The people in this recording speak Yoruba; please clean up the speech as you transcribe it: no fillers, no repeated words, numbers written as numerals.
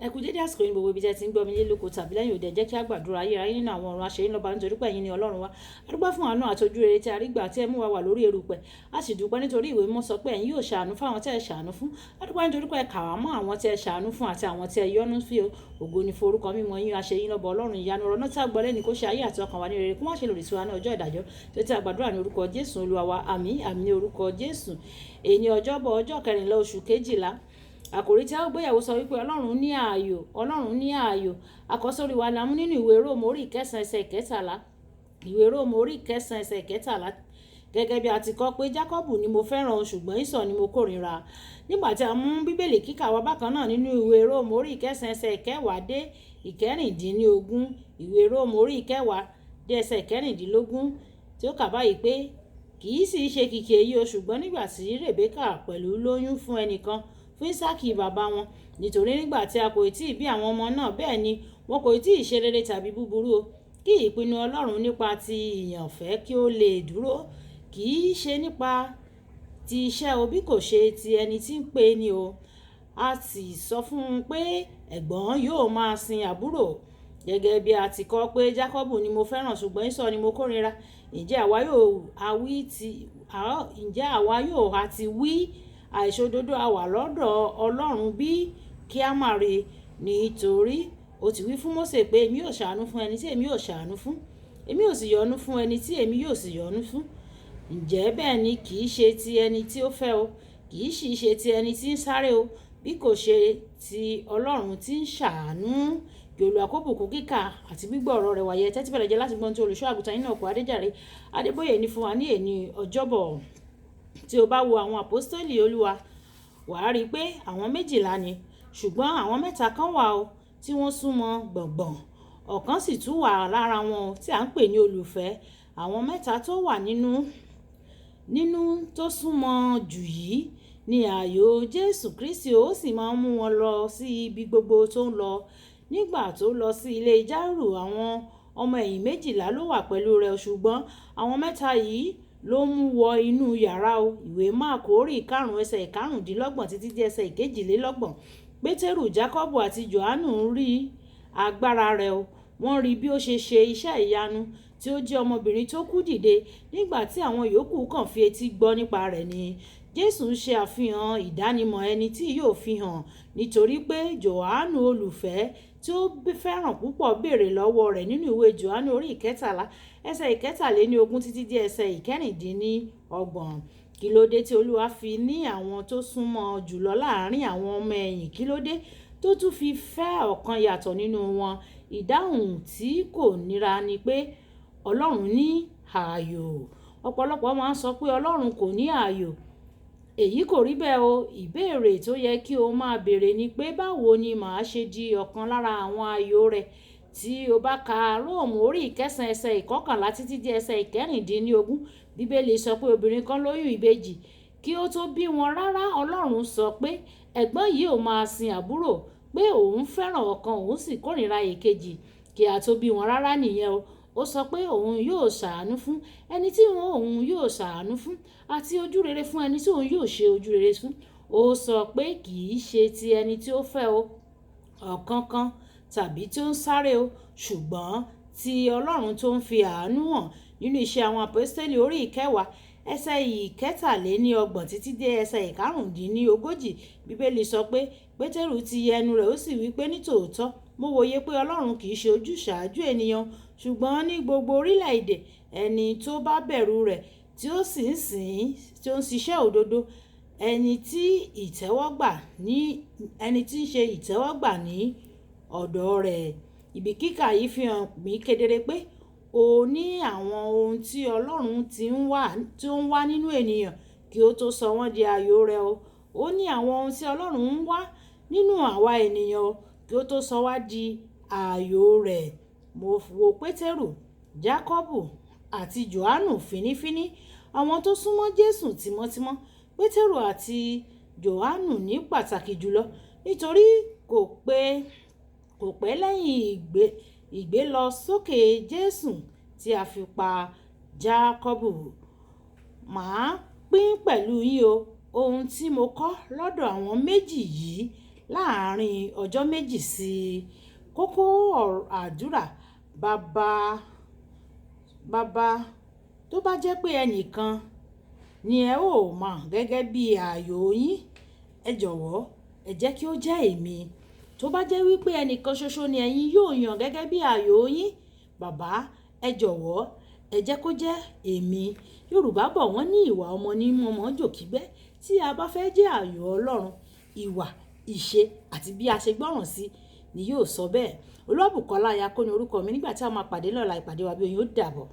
ẹ kú dédé àsìkò yín gbogbo ibi tí ẹ ti ń gbọ́ mi lé lóko tàbí lẹ́yìn òde, jẹ́ kí a gbàdúrà ayérayé nínú àwọn ọ̀run àṣeyín lọ́ba nítorí pé ẹ̀yin ni ọlọ́run wa. A dúpẹ́ fún àánú àti ojú rere tí a rí gbà tí ẹ mú wa wà lórí erùpẹ̀. A sì dúpẹ́ nítorí ìwé mímọ́ sọ pé ẹ̀yin yóò ṣàánú fún àwọn tí ẹ ṣàánú fún. A dúpẹ́ nítorí pé ẹ kà wá mọ́ àwọn tí ẹ ṣàánú fún àti àwọn tí ẹ yọ́nú sí o. Ògo ni fún orúkọ mímọ́ yín, àṣeyín lọ́ba ọlọ́run ìyanu. Ọ̀rọ̀ náà tí a gbọ́ lẹ́ni kó ṣe ayé àti ọkàn wa ní rere, kó má ṣe lòdì sí wa ní ọjọ́ ìdájọ́. Tó tí a gbàdúrà ní orúkọ Jésù Olúwa wa, àmín àmín ní orúkọ Jésù. Èní ọjọ́bọ̀ ọjọ́ 14 oṣù kejìlá. Àkòrí tí a ó gbéyàwó sọ wípé Ọlọ́run ní ààyò, Ọlọ́run ní ààyò. Àkọ́sórí wa la mú nínú ìwé Róòmù orí 9 ẹsẹ̀ 13. Ìwé Róòmù orí 9 ẹsẹ̀ 13. Gẹ́gẹ́ bí a ti kọ pé Jákọ́bù ni mo fẹ́ràn ṣùgbọ́n Ísọ̀ ni mo kórìíra. Nígbà tí a mú Bíbélì kíkà wa bákan náà nínú ìwé Róòmù orí 9 ẹsẹ̀ 10 dé 16. Ìwé Róòmù orí 10 dé ẹsẹ̀ 16 tí ó kà báyìí pé kì í sì ṣe kìkì èyí o, ṣùgbọ́n nígbà tí Rèbékà pẹ̀lú lóyún fún ẹnìkan, fún Ísákì bàbá wọn, nítorí nígbà tí a kò tí ì bí àwọn ọmọ náà, bẹ́ẹ̀ ni wọn kò tí ì ṣe rere tàbí búburú o, kí ìpinnu Ọlọ́run nípa ti ìyànfẹ́ kí ó lè dúró, kì í ṣe nípa ti iṣẹ́ o bí kò ṣe ti ẹni tí ń pè ní o. A sì sọ fún un pé ẹ̀gbọ́n yóò máa sin àbúrò. Gẹ́gẹ́ bí a ti kọ pé Jákọ́bù ni mo fẹ́ràn ṣùgbọ́n Ísọ̀ ni mo kórìíra. Ǹjẹ́ àwa yóò ha ti wí àìṣòdodo a wà lọ́dọ̀ Ọlọ́run bí? Kí a má rí, nítorí ó ti wí fún Mósè pé èmi yóò ṣàánú fún ẹni tí èmi yóò ṣàánú fún, èmi yóò sì yọ́nú fún ẹni tí èmi yóò sì yọ́nú fún. Ǹjẹ́ bẹ́ẹ̀ ni kì í ṣe ti ẹni tí ó fẹ́ o, kì í sì ṣe ti ẹni tí ń sáré o, bí kò ṣe ti Ọlọ́run tí ń ṣàánú. Kí Olúwa kó bùkún kíkà àti gbígbọ́ ọ̀rọ̀ rẹ̀ wáyé. Tẹ́tí bẹ̀rẹ̀ jẹ́ láti gbọ́n tí olùṣọ́ àgùntàn Enoch Adeboye ní fún wa ní èní ọjọ́bọ̀. Tí o bá wo àwọn àpọ́stélì Olúwa, wà á rí i pé àwọn 12 ni, ṣùgbọ́n àwọn 3 kan wà o tí wọ́n súnmọ́ gbọ̀ngbọ̀n. Ọ̀kan sì tún wà lára wọn tí à ń pè ní olùfẹ́. Àwọn 3 tó wà nínú tó súnmọ́ jù yìí ni ààyò Jésù Kristi, ó sì máa ń mú wọn lọ sí ibi gbogbo tó ń lọ. Nígbà tó lọ sí ilé Jáírù, àwọn ọmọ ẹ̀yìn 12 ló wà pẹ̀lú rẹ̀, ṣùgbọ́n àwọn 3 yìí ló mú wọ inú yàrá o. Ìwé Máàkù orí 5 ẹsẹ̀ 25 títí dé ẹsẹ̀ 22. Pétérù, Jákọ́bù àti Jòhánù rí agbára rẹ̀ o. Wọ́n rí bí ó ṣe ṣe iṣẹ́ ìyanu tí ó jẹ́ ọmọbìnrin tó kú dìde, nígbà tí àwọn yòókù kàn fi etí gbọ́ nípa rẹ̀ ni. Jésù ń ṣe àfihàn ìdánimọ̀ ẹni tí yóò fi hàn, nítorí pé Jòhánù olùfẹ́ tí ó fẹ́ràn púpọ̀ béèrè lọ́wọ́ rẹ̀ nínú ìwé Jòhánù orí 13 ẹsẹ̀ 23 títí dé ẹsẹ̀ 26. Kí ló dé tí Olúwa fi ní àwọn tó súnmọ́ jùlọ láàárín àwọn ọmọ ẹ̀yìn? Kí ló dé tó tún fi fẹ́ ọ̀kan yàtọ̀ nínú wọn? Ìdáhùn tí kò nira ni pé Ọlọ́run ní ààyò. Ọ̀pọ̀lọpọ̀ máa ń sọ pé Ọlọ́run kò ní ààyò. Èyí kò rí bẹ́ẹ̀ o. Ìbéèrè tó yẹ kí o máa béèrè ni pé báwo ni màá ṣe di ọ̀kan lára àwọn ààyò rẹ̀? Tí o bá ka Róòmù orí 9 ẹsẹ̀ 11 títí dé ẹsẹ̀ 16, Bíbélì sọ pé obìnrin kan lóyún ìbejì. Kí ó tó bí wọn rárá, Ọlọ́run sọ pé ẹ̀gbọ́n yìí ò máa sin àbúrò, pé òun fẹ́ràn ọ̀kan òun sì kórìíra èkejì. Kí a tó bí wọn rárá nìyẹn o. Ó sọ pé òun yóò ṣàánú fún ẹni tí òun yóò ṣàánú fún, àti ojú rere fún ẹni tí òun yóò ṣe ojú rere fún. Ó sọ pé kì í ṣe ti ẹni tí ó fẹ́ o, ọ̀kánkán tàbí tí ó ń sáré o, ṣùgbọ́n ti Ọlọ́run tó ń fi àánú hàn. Nínú Iṣẹ́ àwọn Àpọ́stélì orí 10 ẹsẹ̀ 23 títí dé ẹsẹ̀ 25, Bíbélì sọ pé Pétérù ti ẹnu rẹ̀ ó sì wí pé nítòótọ́ mo wòye pé Ọlọ́run kì í ṣe ojúṣàájú ènìyàn, ṣùgbọ́n ní gbogbo orílẹ̀-èdè ẹni tó bá bẹ̀rù rẹ̀ tí ó sì ń sìn, tí ó ń ṣiṣẹ́ òdodo, ẹni tí ń ṣe ìtẹ́wọ́gbà ní ọ̀dọ̀ rẹ̀. Ibi kíkà yìí fi hàn mí kedere pé o ní àwọn ohun tí Ọlọ́run tí ó ń wá nínú ènìyàn kí ó tó sọ wọ́n di ààyò rẹ̀ o. Ó ní àwọn ohun tí Ọlọ́run ń wá nínú àwa ènìyàn o kí ó tó sọ wá di ààyò rẹ̀. Mo wo Pétérù, Jákọ́bù àti Jòhánù fínífíní, àwọn tó súnmọ́ Jésù tímọ́tímọ́. Pétérù àti Jòhánù ní pàtàkì jùlọ nítorí kò pẹ́ lẹ́yìn ìgbé lọ sókè Jésù tí a fi pa Jákọ́bù. Màá pín pẹ̀lú yín o ohun tí mo kọ́ lọ́dọ̀ àwọn méjì yìí láàárín ọjọ́ méjì sí kókó àdúrà bàbá tó bá jẹ́ pé ẹnìkan ni ẹ ó mọ̀ gẹ́gẹ́ bí ààyò yín, ẹ jọ̀wọ́ ẹ jẹ́ kí ó jẹ́ èmi. Tó bá jẹ́ wípé ẹnìkan ṣoṣo ni ẹ̀yin yóò yàn gẹ́gẹ́ bí ààyò yín, bàbá ẹ jọ̀wọ́ ẹ jẹ́ kó jẹ́ èmi. Yorùbá bọ̀ wọ́n ní ìwà ọmọ ní mọ̀mọ́ jòkígbẹ́. Tí a bá fẹ́ jẹ́ ààyò Ọlọ́run, ìwà, ìṣe àti bí a ṣe gbọ́ràn sí ni yóò sọ bẹ́ẹ̀. Olúwabùkọ́lá Ayakó ni orúkọ mi. Nígbà tí a máa pàdé lọ́la, ìpàdé wa bí oyin ó dàbọ̀.